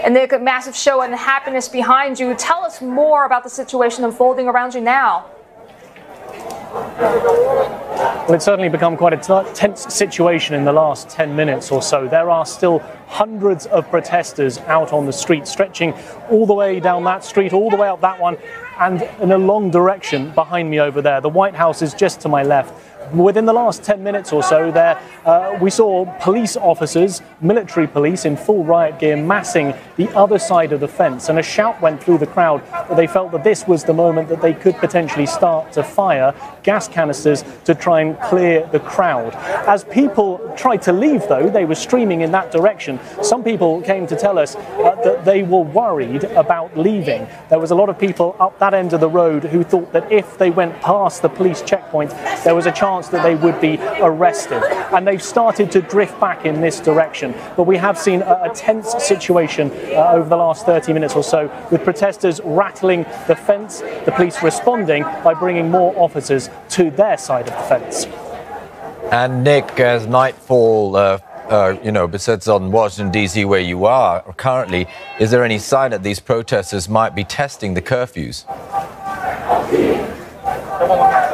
And Nick, a massive show and happiness behind you. Tell us more about the situation unfolding around you now. Well, it's certainly become quite a tense situation in the last 10 minutes or so. There are still hundreds of protesters out on the street, stretching all the way down that street, all the way up that one, and in a long direction behind me over there. The White House is just to my left. Within the last 10 minutes or so, we saw police officers, military police in full riot gear, massing the other side of the fence. And a shout went through the crowd that they felt that this was the moment that they could potentially start to fire gas canisters to try and clear the crowd. As people tried to leave, though, they were streaming in that direction. Some people came to tell us that they were worried about leaving. There was a lot of people up that end of the road who thought that if they went past the police checkpoint, there was a chance that they would be arrested. And they've started to drift back in this direction. But we have seen a tense situation over the last 30 minutes or so, with protesters rattling the fence, the police responding by bringing more officers to their side of the fence. And Nick, as nightfall besets on Washington, D.C., where you are currently, is there any sign that these protesters might be testing the curfews?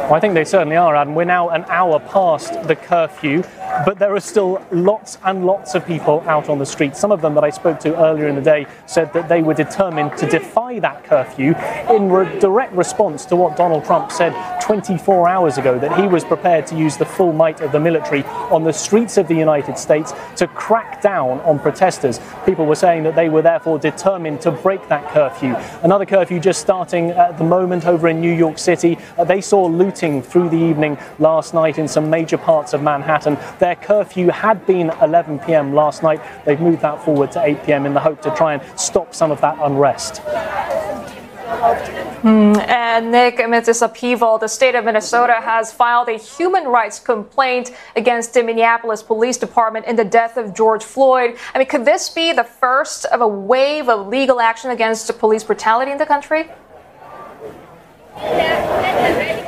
Well, I think they certainly are, Adam. We're now an hour past the curfew, but there are still lots and lots of people out on the street. Some of them that I spoke to earlier in the day said that they were determined to defy that curfew in direct response to what Donald Trump said 24 hours ago, that he was prepared to use the full might of the military on the streets of the United States to crack down on protesters. People were saying that they were therefore determined to break that curfew. Another curfew just starting at the moment over in New York City. They saw looting through the evening last night in some major parts of Manhattan. Their curfew had been 11 p.m. last night. They've moved that forward to 8 p.m. in the hope to try and stop some of that unrest. And Nick, amidst this upheaval, the state of Minnesota has filed a human rights complaint against the Minneapolis Police Department in the death of George Floyd. I mean, could this be the first of a wave of legal action against police brutality in the country?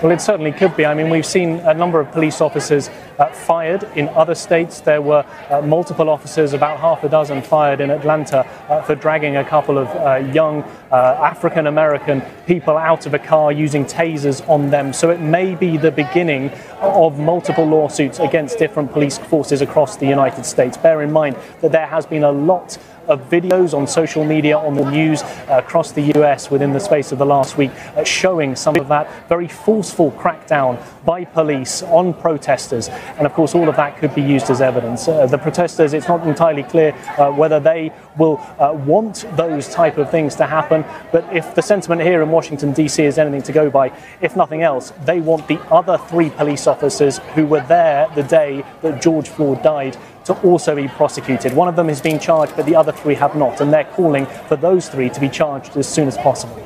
Well, it certainly could be. I mean, we've seen a number of police officers fired in other states. There were multiple officers, about half a dozen, fired in Atlanta for dragging a couple of young African-American people out of a car using tasers on them. So it may be the beginning of multiple lawsuits against different police forces across the United States. Bear in mind that there has been a lot of videos on social media, on the news across the US within the space of the last week, showing some of that very forceful crackdown by police on protesters. And of course, all of that could be used as evidence. The protesters, it's not entirely clear whether they will want those type of things to happen. But if the sentiment here in Washington, D.C. is anything to go by, if nothing else, they want the other 3 police officers who were there the day that George Floyd died to also be prosecuted. One of them is being charged, but the other 3 have not, and they're calling for those 3 to be charged as soon as possible.